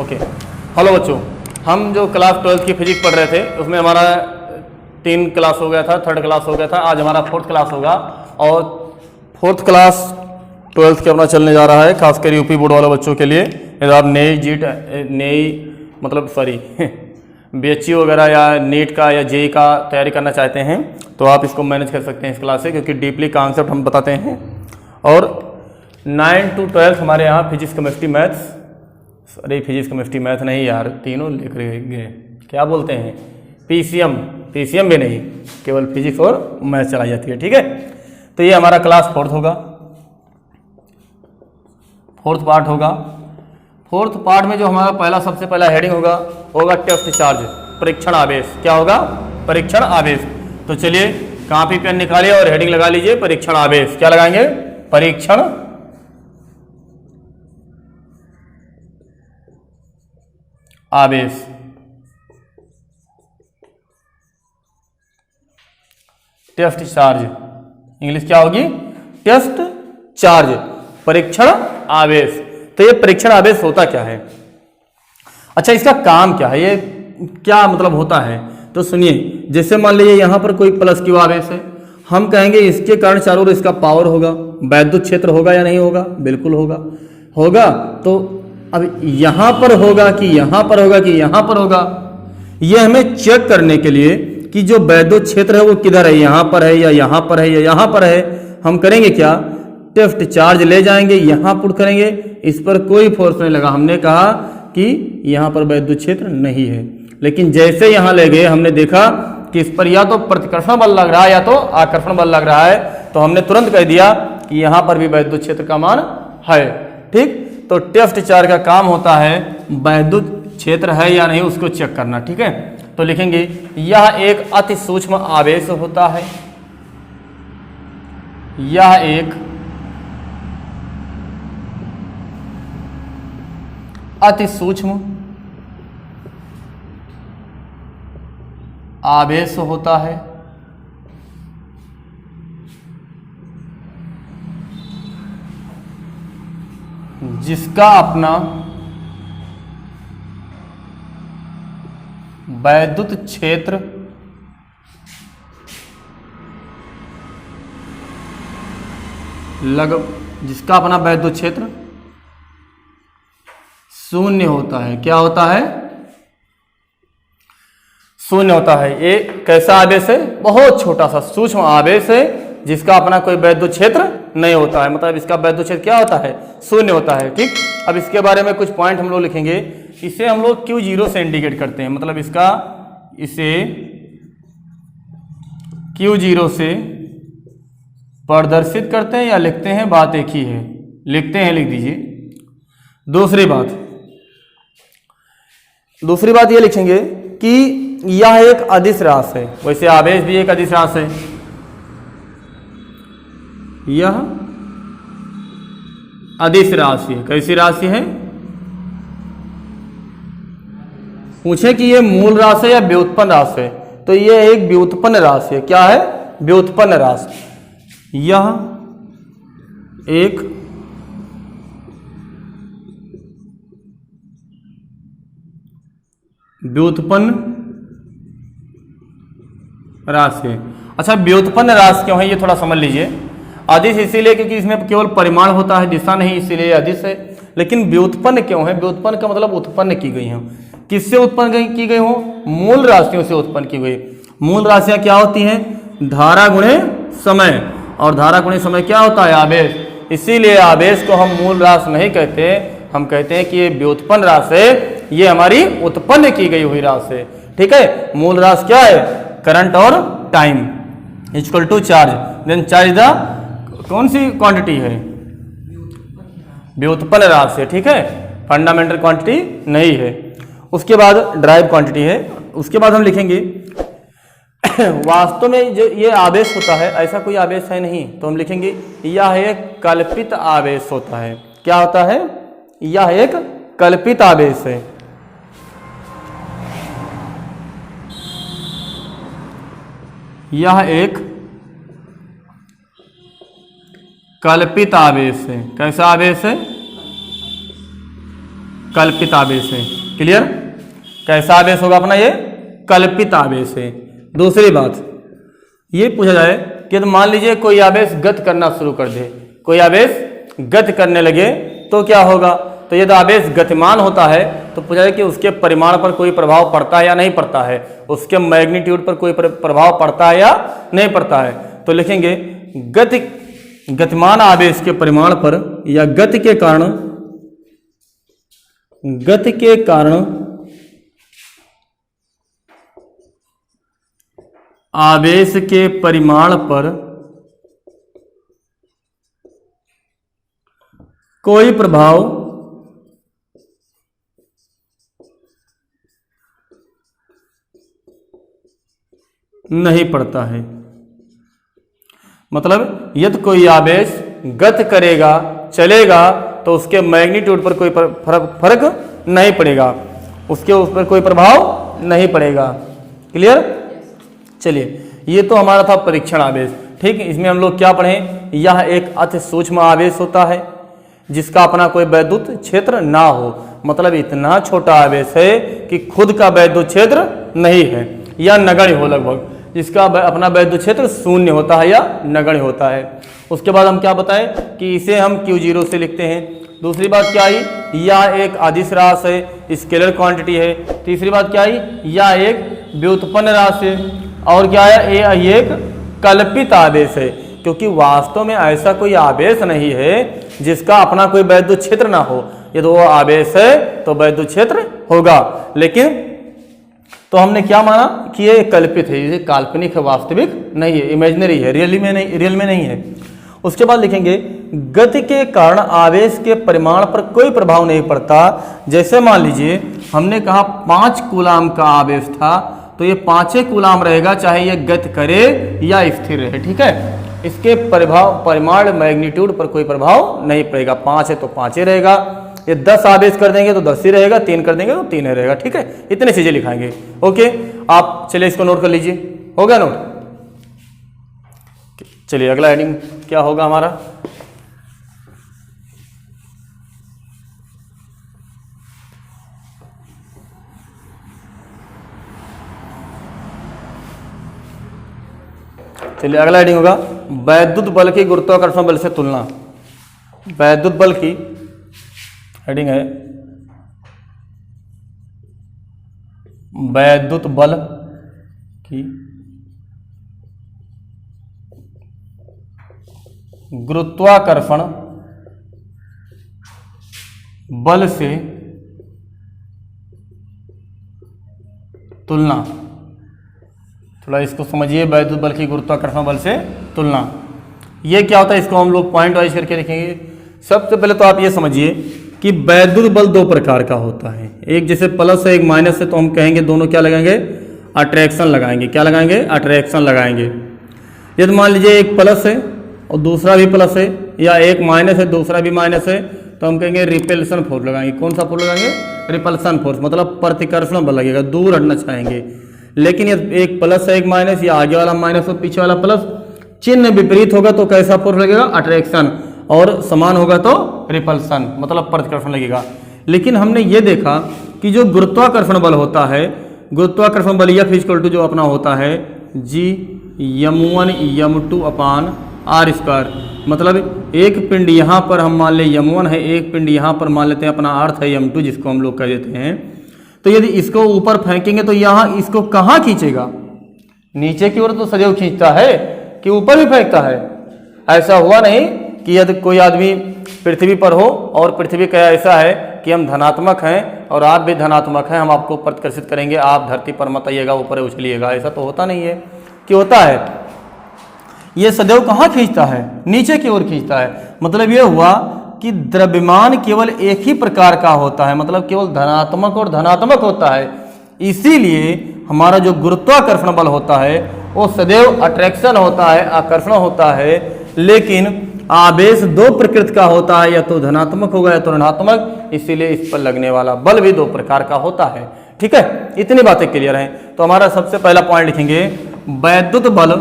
Okay. Hello बच्चों, हम जो क्लास 12th की फिजिक्स पढ़ रहे थे उसमें हमारा 3 क्लास हो गया था, 3rd क्लास हो गया था, आज हमारा 4th क्लास होगा। और 4th क्लास 12th के अपना चलने जा रहा है, खासकर यूपी बोर्ड वाले बच्चों के लिए। यदि आप BHU वगैरह या नीट का या जेई का तैयारी करना चाहते हैं तो आप इसको मैनेज कर सकते हैं इस क्लास से, क्योंकि डीपली कॉन्सेप्ट हम बताते हैं। और 9 to 12 हमारे यहाँ फिजिक्स केमिस्ट्री मैथ्स, अरे फिजिक्स केमिस्ट्री मैथ नहीं यार, तीनों लिख गए, क्या बोलते हैं, पीसीएम भी नहीं, केवल फिजिक्स और मैथ चलाई जाती है। ठीक है, तो ये हमारा क्लास 4th होगा, 4th पार्ट होगा। 4th पार्ट में जो हमारा सबसे पहला हेडिंग होगा टेस्ट चार्ज, परीक्षण आवेश। क्या होगा? परीक्षण आवेश। तो चलिए कॉपी पेन निकालिए और हेडिंग लगा लीजिए परीक्षण आवेश। क्या लगाएंगे? परीक्षण आवेश। टेस्ट चार्ज, इंग्लिश क्या होगी? टेस्ट चार्ज, परीक्षण आवेश। तो ये परीक्षण आवेश होता क्या है? अच्छा, इसका काम क्या है, ये क्या मतलब होता है? तो सुनिए, जैसे मान लीजिए यहां पर कोई प्लस क्यू आवेश है, हम कहेंगे इसके कारण चारों ओर इसका पावर होगा, वैद्युत क्षेत्र होगा या नहीं होगा? बिल्कुल होगा। तो अब यहां पर होगा कि यहां पर होगा कि यहां पर होगा, यह हमें चेक करने के लिए कि जो वैद्युत क्षेत्र है वो किधर है, यहां पर है या यहां पर है या यहां पर है, हम करेंगे क्या? टेस्ट चार्ज ले जाएंगे, यहां पुट करेंगे, इस पर कोई फोर्स नहीं लगा, हमने कहा कि यहां पर वैद्युत क्षेत्र नहीं है। लेकिन जैसे यहां ले गए, हमने देखा कि इस पर या तो प्रतिकर्षण बल लग रहा है या तो आकर्षण बल लग रहा है, तो हमने तुरंत कह दिया कि यहां पर भी वैद्युत क्षेत्र का मान है। ठीक, तो टेस्ट चार्ज का काम होता है वैद्युत क्षेत्र है या नहीं उसको चेक करना। ठीक है, तो लिखेंगे यह एक अति सूक्ष्म आवेश होता है, यह एक अति सूक्ष्म आवेश होता है, जिसका अपना वैद्युत क्षेत्र जिसका अपना वैद्युत क्षेत्र शून्य होता है। क्या होता है? शून्य होता है। ये कैसा आवेश है? बहुत छोटा सा सूक्ष्म आवेश है जिसका अपना कोई वैद्युत क्षेत्र नहीं होता है, मतलब इसका वैद्युत क्षेत्र क्या होता है? शून्य होता है। ठीक, अब इसके बारे में कुछ पॉइंट हम लोग लिखेंगे। इसे हम लोग Q0 से इंडिकेट करते हैं, मतलब इसे Q0 से प्रदर्शित करते हैं या लिखते हैं, बात एक ही है, लिखते हैं, लिख दीजिए। दूसरी बात ये लिखेंगे कि यह एक अदिश राशि है, वैसे आवेश भी एक अदिश राशि है। यह अदिश राशि है। कैसी राशि है? पूछे कि यह मूल राशि है या व्युत्पन्न राशि है, तो यह एक व्युत्पन्न राशि है। क्या है? व्युत्पन्न राशि। यह एक व्युत्पन्न राशि है। अच्छा, व्युत्पन्न राशि क्यों है ये थोड़ा समझ लीजिए। अदिश इसीलिए क्योंकि इसमें केवल परिमाण होता है, दिशा नहीं, इसीलिए अदिश है। लेकिन व्युत्पन्न क्यों है? व्युत्पन्न का मतलब उत्पन्न की गई हो। किससे उत्पन्न की गई हो? मूल राशियों से उत्पन्न की गई। मूल राशियां क्या होती हैं? धारा गुणे समय, और धारा गुणे समय क्या होता है? आवेश। इसीलिए आवेश को हम मूल राशि नहीं कहते, हम कहते हैं कि ये व्युत्पन्न राशि है, ये हमारी उत्पन्न की गई हुई राशि है। ठीक है, मूल राशि क्या है? करंट और time equal to charge. Then charge the कौन सी क्वांटिटी है? व्युत्पन्न राशि है। ठीक है, फंडामेंटल क्वांटिटी नहीं है। उसके बाद ड्राइव क्वांटिटी है। उसके बाद हम लिखेंगे वास्तव में जो ये आवेश होता है, ऐसा कोई आवेश है नहीं, तो हम लिखेंगे यह एक कल्पित आवेश होता है। क्या होता है? यह एक कल्पित आवेश है। यह एक कल्पित आवेश है। कैसा आवेश है? कल्पित आवेश है। क्लियर? कैसा आवेश होगा अपना ये? कल्पित आवेश है। दूसरी बात ये पूछा जाए कि मान लीजिए कोई आवेश गति करना शुरू कर दे, कोई आवेश गति करने लगे तो क्या होगा? तो यदि आवेश गतिमान होता है तो पूछा जाए कि उसके परिमाण पर कोई प्रभाव पड़ता है या नहीं पड़ता है, उसके मैग्नीट्यूड पर कोई प्रभाव पड़ता है या नहीं पड़ता है। तो लिखेंगे गतिमान आवेश के परिमाण पर या गति के कारण आवेश के परिमाण पर कोई प्रभाव नहीं पड़ता है। मतलब यदि कोई आवेश गति करेगा, चलेगा, तो उसके मैग्नीट्यूड पर कोई फर्क नहीं पड़ेगा, उसके उस पर कोई प्रभाव नहीं पड़ेगा। क्लियर? चलिए, ये तो हमारा था परीक्षण आवेश। ठीक, इसमें हम लोग क्या पढ़ें? यह एक अति सूक्ष्म आवेश होता है जिसका अपना कोई वैद्युत क्षेत्र ना हो। मतलब इतना छोटा आवेश है कि खुद का वैद्युत क्षेत्र नहीं है या नगण्य हो, लगभग जिसका अपना वैद्युत क्षेत्र शून्य होता है या नगण्य होता है। उसके बाद हम क्या बताएं कि इसे हम Q0 से लिखते हैं। दूसरी बात क्या आई? यह एक अदिश राशि है, स्केलर क्वांटिटी है। तीसरी बात क्या आई? यह एक व्युत्पन्न राशि है। और क्या है? ये एक कल्पित आवेश है, क्योंकि वास्तव में ऐसा कोई आवेश नहीं है जिसका अपना कोई वैद्युत क्षेत्र ना हो। यदि वो आवेश है तो वैद्युत क्षेत्र होगा, लेकिन तो हमने क्या माना कि ये कल्पित है, ये काल्पनिक है, वास्तविक नहीं है, इमेजिनरी है, रियल में नहीं है। उसके बाद लिखेंगे गति के कारण आवेश के परिमाण पर कोई प्रभाव नहीं पड़ता। जैसे मान लीजिए हमने कहा 5 कूलाम का आवेश था, तो ये 5 कूलाम रहेगा, चाहे ये गति करे या स्थिर रहे। ठीक है, इसके परिमाण मैग्नीट्यूड पर कोई प्रभाव नहीं पड़ेगा। 5 है तो 5 ही रहेगा, ये 10 आवेश कर देंगे तो 10 ही रहेगा, 3 कर देंगे तो 3 ही रहेगा। ठीक है, इतने चीजें लिखाएंगे। ओके, आप चलिए इसको नोट कर लीजिए। हो गया नोट? चलिए अगला हेडिंग क्या होगा हमारा? चलिए अगला हेडिंग होगा वैद्युत बल की गुरुत्वाकर्षण बल से तुलना। वैद्युत बल की हेडिंग है वैद्युत बल की गुरुत्वाकर्षण बल से तुलना। थोड़ा इसको समझिए, वैद्युत बल की गुरुत्वाकर्षण बल से तुलना। ये क्या होता है, इसको हम लोग पॉइंट वाइज करके लिखेंगे। सबसे पहले तो आप ये समझिए कि वैद्युत बल 2 प्रकार का होता है, एक जैसे प्लस है, एक माइनस है, तो हम कहेंगे दोनों क्या लगाएंगे? अट्रैक्शन लगाएंगे। क्या लगाएंगे? अट्रैक्शन लगाएंगे। यदि मान लीजिए एक प्लस है और दूसरा भी प्लस है, या एक माइनस है दूसरा भी माइनस है, तो हम कहेंगे रिपल्सन फोर्स लगाएंगे। कौन सा फोर्स लगाएंगे? रिपल्सन फोर्स, मतलब प्रतिकर्षण बल लगेगा, दूर हटना चाहेंगे। लेकिन यदि एक प्लस है एक माइनस, या आगे वाला माइनस और पीछे वाला प्लस, चिन्ह विपरीत होगा तो कैसा फोर्स लगेगा? अट्रैक्शन, और समान होगा तो रिपल्सन, मतलब प्रतिकर्षण लगेगा। लेकिन हमने ये देखा कि जो गुरुत्वाकर्षण बल होता है, गुरुत्वाकर्षण बल F इक्वल टू जो अपना होता है G m1 m2 upon R square. मतलब एक पिंड यहाँ पर हम मान ले m1 है, एक पिंड यहाँ पर मान लेते हैं अपना अर्थ है m2, जिसको हम लोग कह देते हैं। तो यदि इसको ऊपर फेंकेंगे तो यहाँ इसको कहाँ खींचेगा? नीचे की ओर तो सदैव खींचता है, कि ऊपर भी फेंकता है? ऐसा हुआ नहीं कि यदि कोई आदमी पृथ्वी पर हो और पृथ्वी का ऐसा है कि हम धनात्मक हैं और आप भी धनात्मक हैं, हम आपको प्रतिकर्षित करेंगे, आप धरती पर मत आइएगा, ऊपर उछलिएगा। ऐसा तो होता नहीं है कि होता है। ये सदैव कहाँ खींचता है? नीचे की ओर खींचता है। मतलब ये हुआ कि द्रव्यमान केवल एक ही प्रकार का होता है, मतलब केवल धनात्मक और धनात्मक होता है। इसीलिए हमारा जो गुरुत्वाकर्षण बल होता है वो सदैव अट्रैक्शन होता है, आकर्षण होता है। लेकिन आवेश 2 प्रकृति का होता है, या तो धनात्मक होगा या तो ऋणात्मक, इसीलिए इस पर लगने वाला बल भी 2 प्रकार का होता है। ठीक है, इतनी बातें क्लियर हैं। तो हमारा सबसे पहला पॉइंट लिखेंगे, वैद्युत बल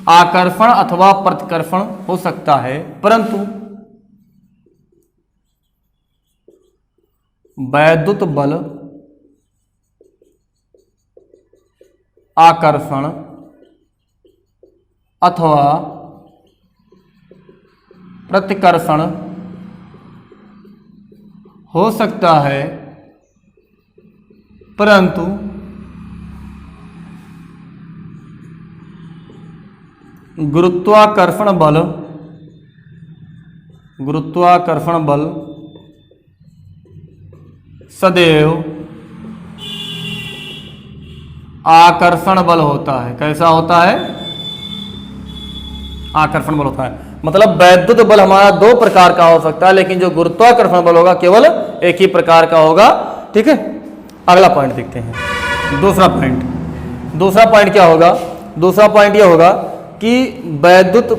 आकर्षण अथवा प्रतिकर्षण हो सकता है, परंतु वैद्युत बल आकर्षण अथवा प्रतिकर्षण हो सकता है, परंतु गुरुत्वाकर्षण बल सदैव आकर्षण बल होता है। कैसा होता है? आकर्षण बल होता है। मतलब वैद्युत बल हमारा दो प्रकार का हो सकता है, लेकिन जो गुरुत्वाकर्षण बल होगा केवल एक ही प्रकार का होगा। ठीक है, अगला पॉइंट देखते हैं। दूसरा पॉइंट क्या होगा? दूसरा पॉइंट यह होगा कि वैद्युत,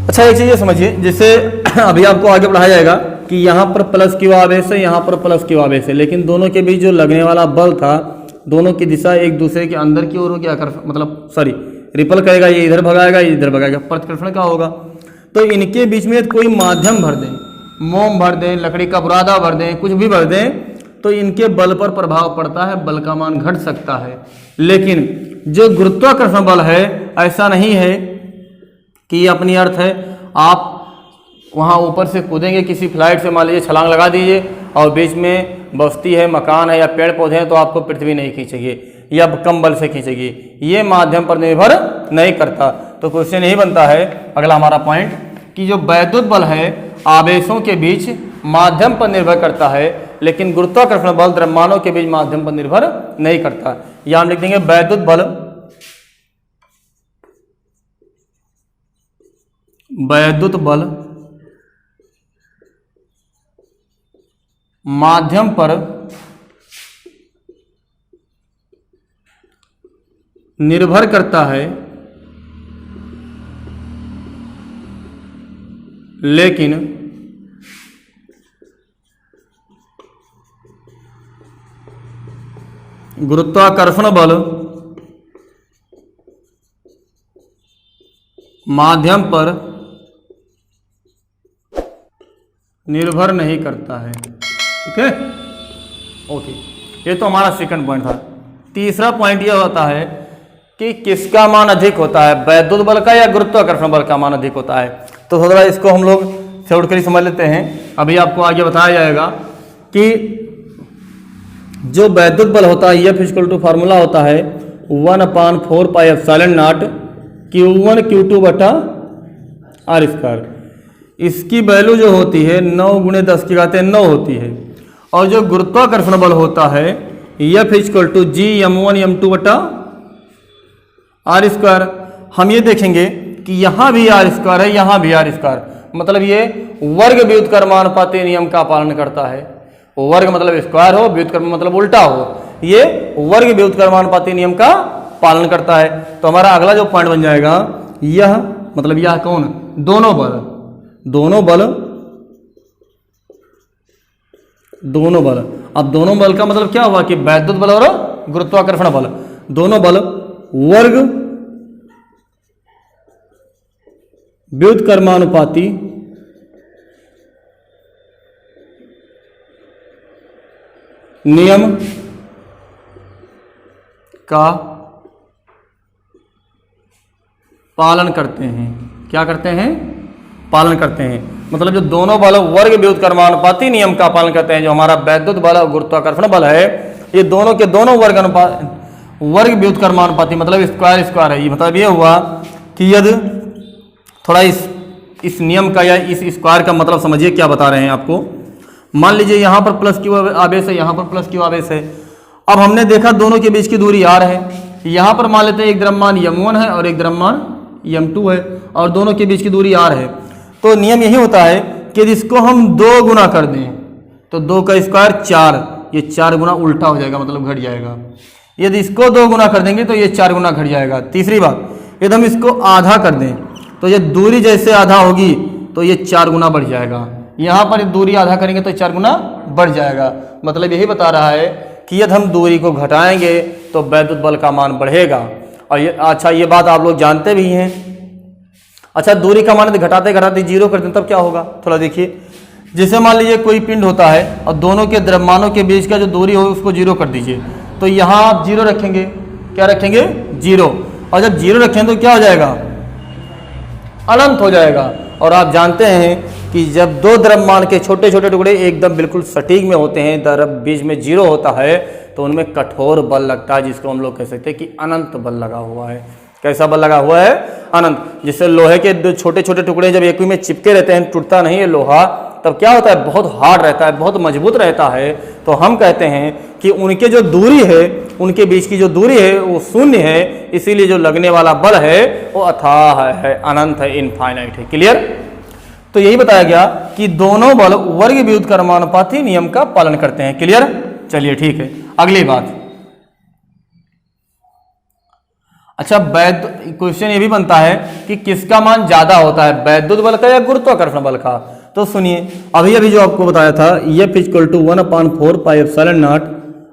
अच्छा एक चीज ये समझिए, जिससे अभी आपको आगे बढ़ाया जाएगा कि यहाँ पर प्लस क्यू आवेश है, यहाँ पर प्लस क्यू आवेश है, लेकिन दोनों के बीच जो लगने वाला बल था, दोनों की दिशा एक दूसरे के अंदर की ओर होगी। आकर्षण मतलब रिपल करेगा, ये इधर भगाएगा, ये इधर भगाएगा। प्रतिकर्षण का होगा। तो इनके बीच में कोई माध्यम भर दें, मोम भर दें, लकड़ी का बुरादा भर दें, कुछ भी भर दें, तो इनके बल पर प्रभाव पड़ता है, बल का मान घट सकता है। लेकिन जो गुरुत्वाकर्षण बल है ऐसा नहीं है कि ये अपनी अर्थ है आप वहाँ ऊपर से कूदेंगे किसी फ्लाइट से, मान लीजिए छलांग लगा दीजिए और बीच में बस्ती है, मकान है या पेड़ पौधे हैं, तो आपको पृथ्वी नहीं खींचेगी या कम बल से खींचेगी। ये माध्यम पर निर्भर नहीं करता। तो क्वेश्चन यही बनता है, अगला हमारा पॉइंट, कि जो वैद्युत बल है आवेशों के बीच माध्यम पर निर्भर करता है, लेकिन गुरुत्वाकर्षण बल द्रव्यमानों के बीच माध्यम पर निर्भर नहीं करता। यहाँ हम लिख देंगे वैद्युत बल माध्यम पर निर्भर करता है, लेकिन गुरुत्वाकर्षण बल माध्यम पर निर्भर नहीं करता है। ठीक है, ओके, ये तो हमारा सेकंड पॉइंट था। तीसरा पॉइंट यह होता है कि किसका मान अधिक होता है, वैद्युत बल का या गुरुत्वाकर्षण बल का मान अधिक होता है। तो थोड़ा इसको हम लोग छोड़ कर ही समझ लेते हैं। अभी आपको आगे बताया जाएगा कि जो वैद्युत बल होता है F = फार्मूला होता है 1/4 pi epsilon not Q1 Q2 बटा r²। इसकी वैल्यू जो होती है 9 × 10⁻9 होती है। और जो गुरुत्वाकर्षण बल होता है F = Gm1 m2 बटा r²। हम ये देखेंगे कि यहाँ भी r² है, यहाँ भी r², मतलब ये वर्ग व्युत्क्रमानुपाती नियम का पालन करता है। वर्ग मतलब स्क्वायर हो, व्युत्क्रम मतलब उल्टा हो, ये वर्ग व्युत्क्रमानुपाती नियम का पालन करता है। तो हमारा अगला जो पॉइंट बन जाएगा यह, मतलब यह कौन, दोनों बल अब दोनों बल का मतलब क्या हुआ कि वैद्युत बल और गुरुत्वाकर्षण बल, दोनों बल वर्ग व्युत्क्रमानुपाती नियम का पालन करते हैं। क्या करते हैं? पालन करते हैं। मतलब जो दोनों बल वर्ग व्युत्क्रमानुपाती नियम का पालन करते हैं, जो हमारा वैद्युत बल और गुरुत्वाकर्षण बल है, ये दोनों के दोनों वर्ग व्युत्क्रमानुपाती मतलब स्क्वायर है। ये मतलब ये हुआ कि यदि थोड़ा इस नियम का या इस स्क्वायर का मतलब समझिए क्या बता रहे हैं आपको। मान लीजिए यहाँ पर प्लस क्यू आवेश है, यहाँ पर प्लस क्यू आवेश है। अब हमने देखा दोनों के बीच की दूरी r है। यहाँ पर मान लेते हैं एक द्रव्यमान m1 है और एक द्रव्यमान m2 है, और दोनों के बीच की दूरी r है। तो नियम यही होता है कि इसको हम 2 गुना कर दें तो 2 का स्क्वायर 4, ये 4 गुना उल्टा हो जाएगा, मतलब घट जाएगा। यदि इसको 2 गुना कर देंगे तो ये 4 गुना घट जाएगा। तीसरी बात, यदि हम इसको आधा कर दें तो ये दूरी जैसे आधा होगी तो ये 4 गुना बढ़ जाएगा। यहाँ पर दूरी आधा करेंगे तो 4 गुना बढ़ जाएगा। मतलब यही बता रहा है कि यदि हम दूरी को घटाएंगे तो वैद्युत बल का मान बढ़ेगा। और ये अच्छा, ये बात आप लोग जानते भी हैं। अच्छा, दूरी का मान घटाते घटाते 0 कर दें तब क्या होगा, थोड़ा देखिए। जैसे मान लीजिए कोई पिंड होता है और दोनों के द्रव्यमानों के बीच का जो दूरी हो उसको जीरो कर दीजिए, तो यहाँ आप जीरो रखेंगे, क्या रखेंगे, जीरो, और जब जीरो रखें तो क्या हो जाएगा, अनंत हो जाएगा। और आप जानते हैं कि जब दो द्रव्यमान के छोटे छोटे टुकड़े एकदम बिल्कुल सटीक में होते हैं, द्रव्य बीच में जीरो होता है, तो उनमें कठोर बल लगता है, जिसको हम लोग कह सकते हैं कि अनंत बल लगा हुआ है। कैसा बल लगा हुआ है, अनंत। जिससे लोहे के दो छोटे छोटे टुकड़े जब एक में चिपके रहते हैं, टूटता नहीं है लोहा, तब क्या होता है, बहुत हार्ड रहता है, बहुत मजबूत रहता है। तो हम कहते हैं कि उनके जो दूरी है, उनके बीच की जो दूरी है वो शून्य है, इसीलिए जो लगने वाला बल है वो अथाह है, अनंत है, इनफाइनाइट है। क्लियर। तो यही बताया गया कि दोनों बल वर्ग व्युत्क्रमानुपाती नियम का पालन करते हैं। क्लियर। चलिए ठीक है, अगली बात। अच्छा, क्वेश्चन ये भी बनता है कि किसका मान ज्यादा होता है, वैद्युत बल का या गुरुत्वाकर्षण बल का। तो सुनिए, अभी जो आपको बताया था F equal to 1/4 pi epsilon naught,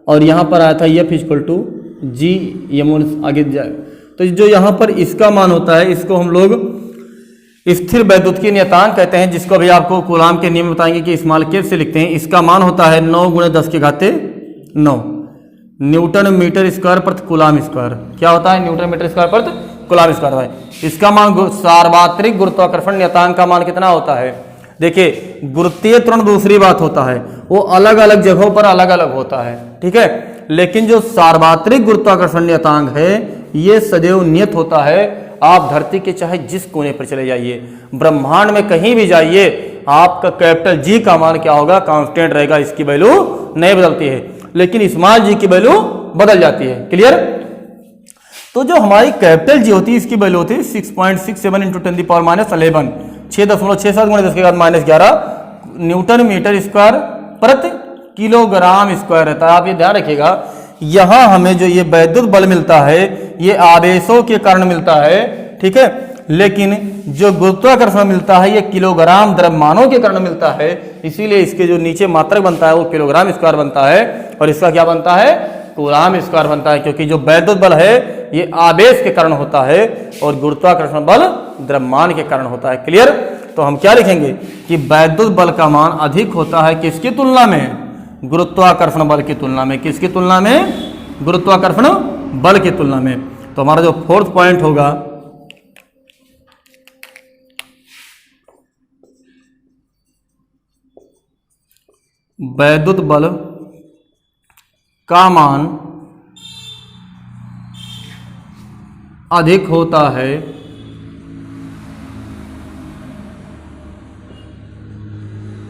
और यहाँ पर आया था F इक्वल टू G, ये आगे जाए। तो जो यहाँ पर इसका मान होता है, इसको हम लोग स्थिर वैद्युतिकी नियतांक कहते हैं, जिसको अभी आपको कूलाम के नियम बताएंगे कि स्मॉल केस से लिखते हैं। इसका मान होता है 9 × 10⁹ न्यूटन मीटर स्क्वायर प्रति कूलाम स्क्वायर। क्या होता है, न्यूटन मीटर स्क्वायर प्रति कूलाम स्क्वायर है। इसका मान सार्वत्रिक गुरुत्वाकर्षण नियतांक का मान कितना होता है। देखिए, गुरुत्वीय त्वरण दूसरी बात होता है, वो अलग अलग जगहों पर अलग अलग होता है, ठीक है। लेकिन जो सार्वत्रिक गुरुत्वाकर्षण नियतांक है ये सदैव नियत होता है। आप धरती के चाहे जिस कोने पर चले जाइए, ब्रह्मांड में कहीं भी जाइए, आपका कैपिटल जी का मान क्या होगा, कांस्टेंट रहेगा, इसकी वैल्यू नहीं बदलती है। लेकिन स्मॉल जी की वैल्यू बदल जाती है। क्लियर। तो जो हमारी कैपिटल जी होती है, इसकी वैल्यू होती है 6.67 × 10⁻11, 6.67 × 10⁻11 न्यूटन मीटर स्क्वायर प्रति किलोग्राम स्क्वायर रहता है। आप ये ध्यान रखिएगा, यहां हमें जो ये वैद्युत बल मिलता है ये आवेशों के कारण मिलता है, ठीक है। लेकिन जो गुरुत्वाकर्षण मिलता है ये किलोग्राम द्रव्यमानों के कारण मिलता है। इसीलिए इसके जो नीचे मात्रक बनता है वो किलोग्राम स्क्वायर बनता है, और इसका क्या बनता है, कूलाम स्क्वायर बनता है। क्योंकि जो वैद्युत बल है ये आवेश के कारण होता है और गुरुत्वाकर्षण बल द्रव्यमान के कारण होता है। क्लियर। तो हम क्या लिखेंगे कि वैद्युत बल का मान अधिक होता है किसकी तुलना में, गुरुत्वाकर्षण बल की तुलना में। किसकी तुलना में, गुरुत्वाकर्षण बल की तुलना में। तो हमारा जो फोर्थ पॉइंट होगा, वैद्युत बल का मान अधिक होता है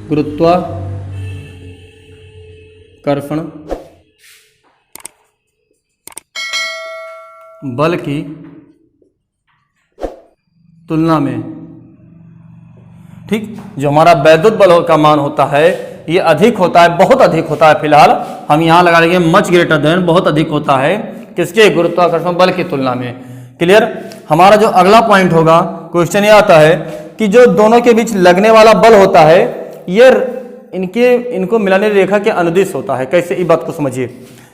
गुरुत्वाकर्षण बल की तुलना में। ठीक, जो हमारा वैद्युत बल का मान होता है ये अधिक होता है, बहुत अधिक होता है। फिलहाल हम यहां लगा लेंगे मच ग्रेटर देन, बहुत अधिक होता है किसके, गुरुत्वाकर्षण बल की तुलना में। क्लियर। हमारा जो अगला पॉइंट होगा, क्वेश्चन ये आता है कि जो दोनों के बीच लगने वाला बल होता है ये इनको मिलाने रेखा के अनुदिश होता है। कैसे, इस बात को समझिए।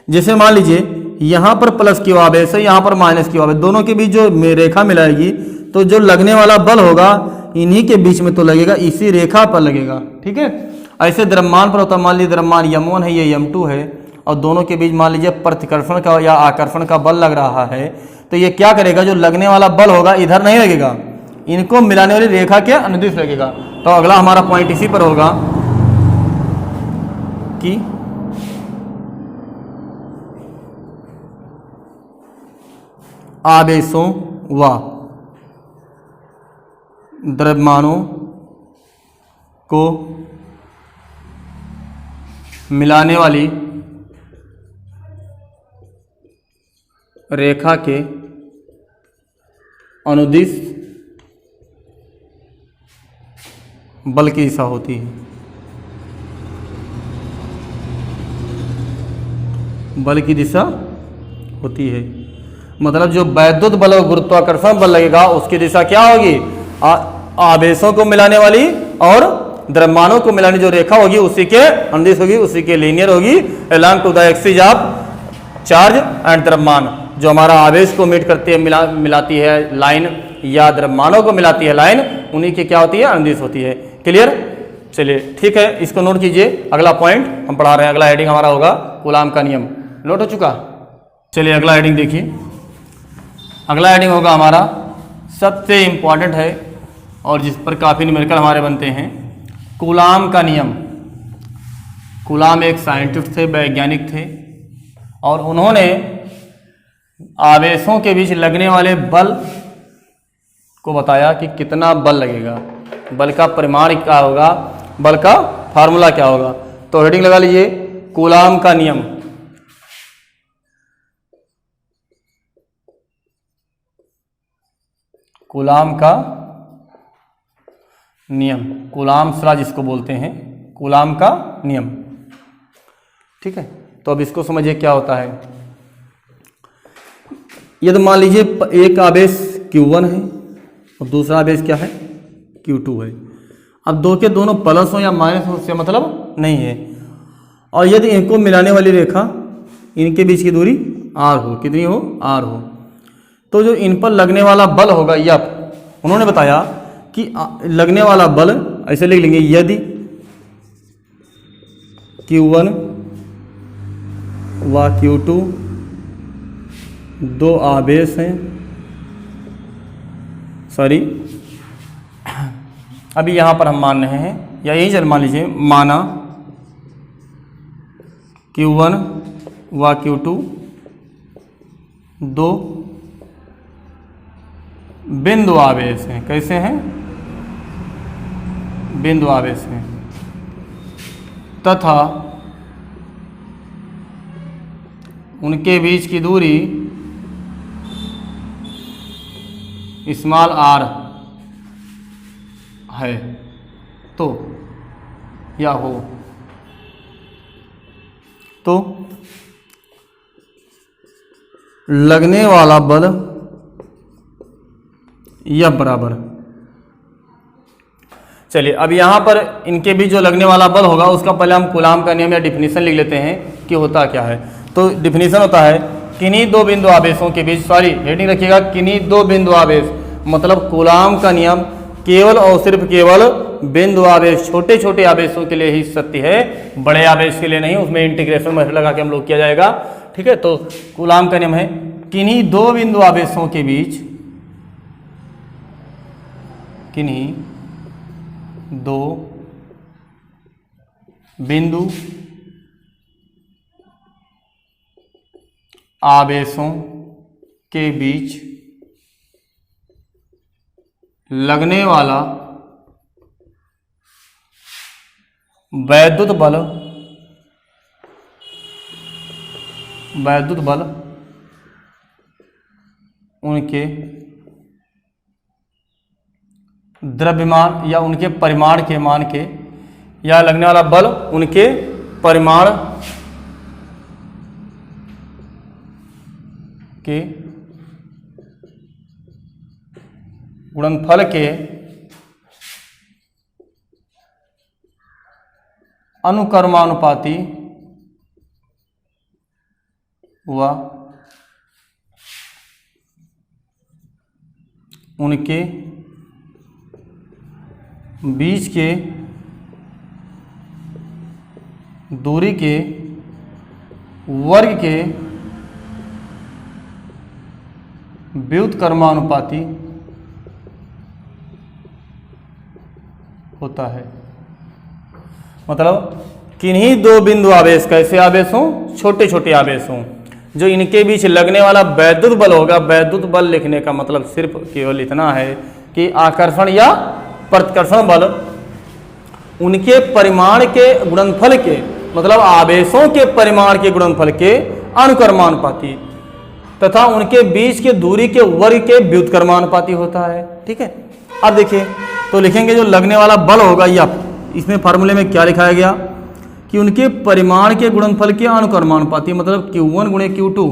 जैसे मान लीजिए यहाँ पर प्लस क्यू आवेश है, यहाँ पर माइनस क्यू आवेश, दोनों के बीच जो रेखा मिलाएगी तो जो लगने वाला बल होगा इन्हीं के बीच में तो लगेगा, इसी रेखा पर लगेगा। ठीक है। ऐसे द्रव्यमान पर होता है, मान लीजिए द्रव्यमान m1 है, ये m2 है, और दोनों के बीच मान लीजिए प्रतिकर्षण का या आकर्षण का बल लग रहा है, तो ये क्या करेगा, जो लगने वाला बल होगा इधर नहीं लगेगा, इनको मिलाने वाली रेखा के अनुदिश लगेगा। तो अगला हमारा पॉइंट इसी पर होगा कि आवेशों व द्रव्यमानों को मिलाने वाली रेखा के अनुदिश बल की दिशा होती है। बल की दिशा होती है, मतलब जो वैद्युत बल और गुरुत्वाकर्षण बल लगेगा उसकी दिशा क्या होगी, आवेशों को मिलाने वाली और द्रव्यमानों को मिलाने जो रेखा होगी उसी के अनुदिश होगी, उसी के लीनियर होगी, along to the axis of charge and द्रव्यमान। जो हमारा आवेश को मीट करती है, मिलाती है लाइन, या द्रव्यमानों को मिलाती है लाइन, उन्हीं की क्या होती है, अनुदिश होती है। क्लियर। चलिए ठीक है, इसको नोट कीजिए। अगला पॉइंट हम पढ़ा रहे हैं, अगला हेडिंग हमारा होगा कूलाम का नियम। नोट हो चुका? चलिए अगला हेडिंग देखिए। अगला हेडिंग होगा हमारा, सबसे इम्पॉर्टेंट है और जिस पर काफ़ी न्यूमेरिकल हमारे बनते हैं, कूलाम का नियम। कूलाम एक साइंटिस्ट थे, वैज्ञानिक थे, और उन्होंने आवेशों के बीच लगने वाले बल को बताया कि कितना बल लगेगा, बल का परिमाण क्या होगा, बल का फार्मूला क्या होगा। तो हेडिंग लगा लीजिए, कूलाम का नियम। कूलाम का नियम, कूलाम सला जिसको बोलते हैं, कूलाम का नियम। ठीक है, तो अब इसको समझिए क्या होता है। यदि मान लीजिए एक आवेश Q1 है और दूसरा आवेश क्या है, Q2 है। अब दो के दोनों प्लस हो या माइनस हो उससे मतलब नहीं है। और यदि इनको मिलाने वाली रेखा, इनके बीच की दूरी R हो, कितनी हो, R हो, तो जो इन पर लगने वाला बल होगा F, उन्होंने बताया कि लगने वाला बल ऐसे लिख लेंगे, यदि Q1 व Q2 दो आवेश हैं, सॉरी अभी यहाँ पर हम मान रहे हैं, या यही चल मान लीजिए, माना Q1 व Q2 दो बिंदु आवेश हैं। कैसे हैं? बिंदु आवेश हैं, तथा उनके बीच की दूरी स्मॉल r है। तो या हो तो लगने वाला बल या बराबर, चलिए अब यहाँ पर इनके बीच जो लगने वाला बल होगा उसका पहले हम कूलाम का नियम या डिफिनीशन लिख लेते हैं कि होता क्या है। तो डिफिनीशन होता है, किन्हीं दो बिंदु आवेशों के बीच, सॉरी हेडिंग रखिएगा, किन्हीं दो बिंदु आवेश, मतलब कूलाम का नियम केवल और सिर्फ केवल बिंदु आवेश, छोटे छोटे आवेशों के लिए ही सत्य है, बड़े आवेश के लिए नहीं। उसमें इंटीग्रेशन मेथड लगा के हम लोग किया जाएगा। ठीक है, तो कूलाम का नियम है, किन्हीं दो बिंदु आवेशों के बीच, किन्हीं दो बिंदु आवेशों के बीच लगने वाला वैद्युत बल, उनके द्रव्यमान या उनके परिमाण के मान के, या लगने वाला बल उनके परिमाण के गुणनफल के अनुक्रमानुपाती व उनके बीच के दूरी के वर्ग के व्युत्क्रमानुपाती होता है। मतलब किन्हीं दो बिंदु आवेश, कैसे आवेश हों, छोटे छोटे आवेश हों, जो इनके बीच लगने वाला वैद्युत बल होगा। वैद्युत बल लिखने का मतलब सिर्फ केवल इतना है कि आकर्षण या प्रतिकर्षण बल उनके परिमाण के गुणनफल के, मतलब आवेशों के परिमाण के गुणनफल के अनुक्रमानुपाती तथा उनके बीच के दूरी के वर्ग के व्युत्क्रमानुपाती होता है। ठीक है, अब देखिए तो लिखेंगे जो लगने वाला बल होगा या, इसमें फार्मूले में क्या लिखाया गया कि उनके परिमाण के गुणनफल के अनुक्रमानुपाती, मतलब Q1 गुणे Q2।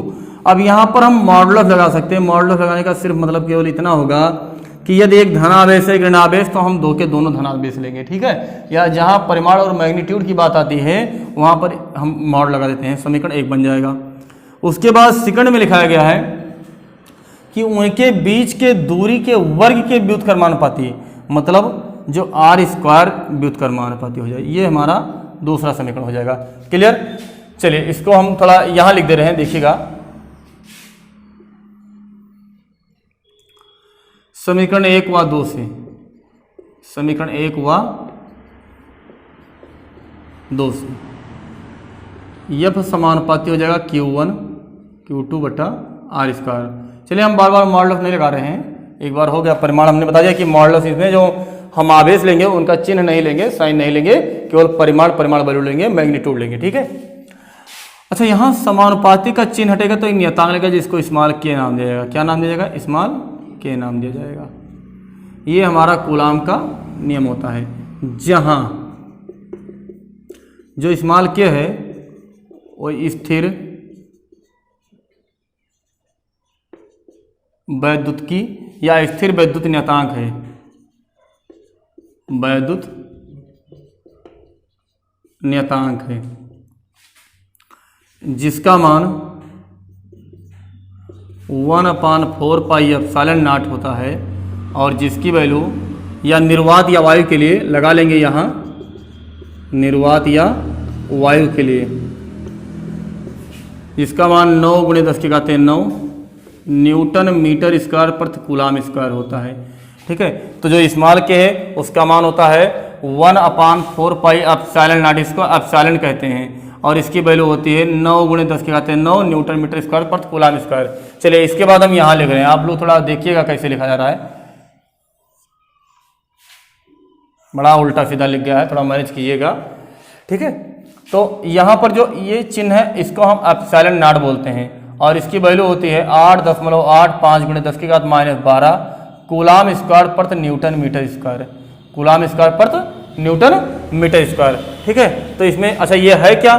अब यहाँ पर हम मॉडुलस लगा सकते हैं। मॉडुलस लगाने का सिर्फ मतलब केवल इतना होगा कि यदि एक धनावेश है ऋणावेश तो हम दो के दोनों धनावेश लेंगे। ठीक है, या जहाँ परिमाण और मैग्नीट्यूड की बात आती है वहाँ पर हम मॉड लगा देते हैं, समीकरण 1 बन जाएगा। उसके बाद सेकंड में लिखाया गया है कि उनके बीच के दूरी के वर्ग के व्युत्क्रमानुपाती, मतलब जो आर स्क्वायर व्युत्क्रमानुपाती हो जाए। ये हमारा दूसरा समीकरण हो जाएगा। क्लियर। चलिए इसको हम थोड़ा यहाँ लिख दे रहे हैं, देखिएगा। समीकरण 1 व 2 से, समीकरण 1 व 2 से यह समानुपाती हो जाएगा Q1 Q2 बटा आर स्क्वायर। चलिए हम बार बार मॉडुलस नहीं लगा रहे हैं, एक बार हो गया परिमाण। हमने बता दिया कि मॉडुलस इसमें जो हम आवेश लेंगे उनका चिन्ह नहीं लेंगे, साइन नहीं लेंगे, केवल परिमाण वैल्यू लेंगे, मैग्नीट्यूड लेंगे। ठीक है। अच्छा, यहाँ समानुपाती का चिन्ह हटेगा तो एक नियतांक लगेगा जिसको स्मॉल के नाम दिया जाएगा। क्या नाम दिया जाएगा? स्मॉल के नाम दिया जाएगा। ये हमारा कूलाम का नियम होता है, जहाँ जो स्मॉल के है वो स्थिर वैद्युत की या स्थिर वैद्युत नियतांक है, वैद्युत नियतांक है, जिसका मान 1/4 पाई एप्सिलॉन नॉट होता है, और जिसकी वैल्यू या निर्वात या वायु के लिए लगा लेंगे यहाँ, निर्वात या वायु के लिए जिसका मान 9 × 10⁹ न्यूटन मीटर स्क्वायर प्रति कूलाम स्क्वायर होता है। ठीक है। तो जो स्मॉल के है उसका मान होता है 1/4 पाई एप्सिलॉन नॉट, इसको एप्सिलॉन कहते हैं, और इसकी वैल्यू होती है 9 × 10⁹ न्यूटन मीटर स्क्वायर प्रति कूलाम स्क्वायर। चलिए इसके बाद हम यहाँ लिख रहे हैं, आप लोग थोड़ा देखिएगा कैसे लिखा जा रहा है। बड़ा उल्टा सीधा लिख गया है, थोड़ा मैनेज कीजिएगा। ठीक है। तो यहाँ पर जो ये चिन्ह है इसको हम एप्सिलॉन नॉट बोलते हैं, और इसकी वैल्यू होती है 8.85 × 10⁻12 कूलाम स्क्वायर प्रति newton metre square, coulomb square प्रति न्यूटन मीटर स्क्वायर। ठीक है। तो इसमें अच्छा ये है क्या?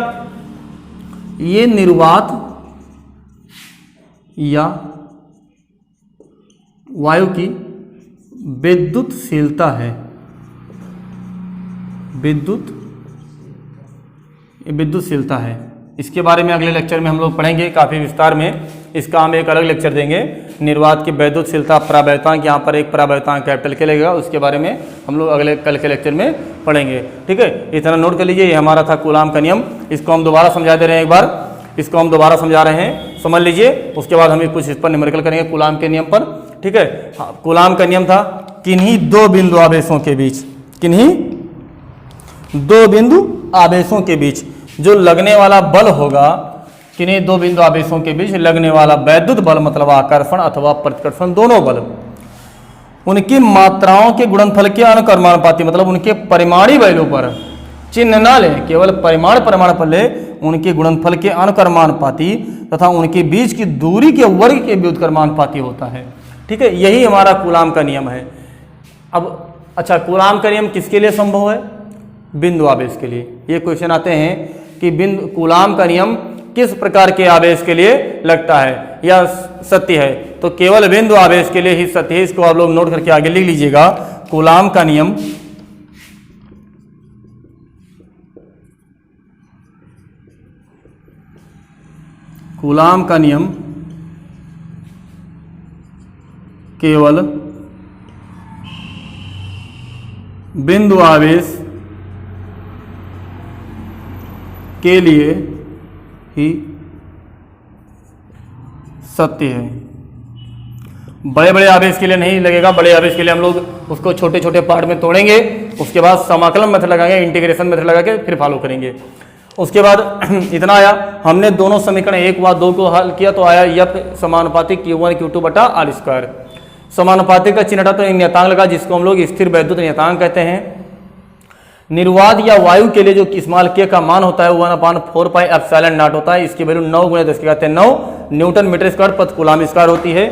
ये निर्वात या वायु की विद्युतशीलता है, विद्युतशीलता है। इसके बारे में अगले लेक्चर में हम लोग पढ़ेंगे काफ़ी विस्तार में। इसका हम एक अलग लेक्चर देंगे, निर्वात की वैद्युतशीलता परावैद्युतांक। यहाँ पर एक परावैद्युतांक कैपिटल के लगेगा, उसके बारे में हम लोग अगले कल के लेक्चर में पढ़ेंगे। ठीक है। इतना नोट कर लीजिए, ये हमारा था कूलाम का नियम। इसको हम दोबारा समझा दे रहे हैं, एक बार इसको हम दोबारा समझा रहे हैं, समझ लीजिए। उसके बाद हम कुछ इस पर न्यूमेरिकल करेंगे कूलाम के नियम पर। ठीक है। कूलाम का नियम था किन्हीं दो बिंदु आवेशों के बीच, किन्हीं दो बिंदु आवेशों के बीच जो लगने वाला बल होगा, किन्हीं दो बिंदु आवेशों के बीच लगने वाला वैद्युत बल मतलब आकर्षण अथवा प्रतिकर्षण दोनों बल, उनकी मात्राओं के गुणनफल के अनुक्रमानुपाती मतलब उनके परिमाणी वैल्यू पर चिन्ह ना लें, केवल परिमाण पर ले, उनके गुणनफल के अनुक्रमानुपाती तथा उनके बीच की दूरी के वर्ग के व्युत्क्रमानुपाती होता है। ठीक है। यही हमारा कूलाम का नियम है। अब अच्छा, कूलाम का नियम किसके लिए संभव है? बिंदु आवेश के लिए। ये क्वेश्चन आते हैं कि बिंदु कूलाम का नियम किस प्रकार के आवेश के लिए लगता है या सत्य है? तो केवल बिंदु आवेश के लिए ही सत्य है। इसको आप लोग नोट करके आगे लिख लीजिएगा। कूलाम का नियम केवल बिंदु आवेश के लिए ही सत्य है, बड़े बड़े आवेश के लिए नहीं लगेगा। बड़े आवेश के लिए हम लोग उसको छोटे छोटे पार्ट में तोड़ेंगे, उसके बाद समाकलन मेथड लगाएंगे, इंटीग्रेशन मेथड लगा के फिर फॉलो करेंगे। उसके बाद इतना आया, हमने दोनों समीकरण 1 व 2 को हल किया तो आया यफ समानुपाती Q1 Q2 बटा आर स्क्वायर। समानुपाती का चिन्ह हटा तो एक नियतांक लगा जिसको हम लोग स्थिर वैद्युत नियतांक कहते हैं। निर्वात या वायु के लिए जो स्मॉल के का मान होता है 1/4 पाई एप्सिलॉन नॉट होता है, इसकी वैल्यू 9 × 10⁹ न्यूटन मीटर स्क्वायर प्रति कूलाम स्क्वायर होती है।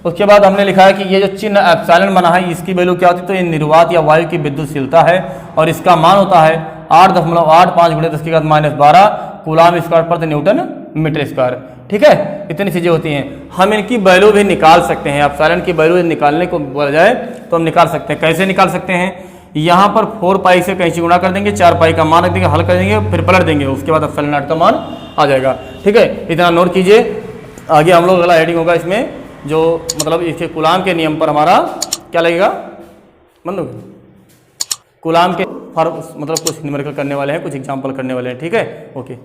उसके बाद हमने लिखा है कि ये जो चिन्ह एप्सिलॉन बना है इसकी वैल्यू क्या होती है? तो ये निर्वात या वायु की विद्युतशीलता है, और इसका मान होता है 8.85 × 10⁻12 कूलाम स्क्वायर प्रति न्यूटन मीटर स्क्वायर। ठीक है। इतनी चीजें होती हैं। हम इनकी वैल्यू भी निकाल सकते हैं। एप्सिलॉन की वैल्यू निकालने को बोला जाए तो हम निकाल सकते हैं। कैसे निकाल सकते हैं? यहाँ पर 4 पाई से कहीं गुणा कर देंगे, 4 पाई का मान रख देंगे, हल कर देंगे, फिर पलट देंगे, उसके बाद एप्सिलॉन नॉट का मान आ जाएगा। ठीक है। इतना नोट कीजिए। आगे हम लोग अगला हेडिंग होगा इसमें, जो मतलब इसके कूलाम के नियम पर हमारा क्या लगेगा? बंद हो गया। कूलाम के फॉर मतलब कुछ न्यूमेरिकल करने वाले हैं, कुछ एग्जाम्पल करने वाले हैं, ठीक है। ओके,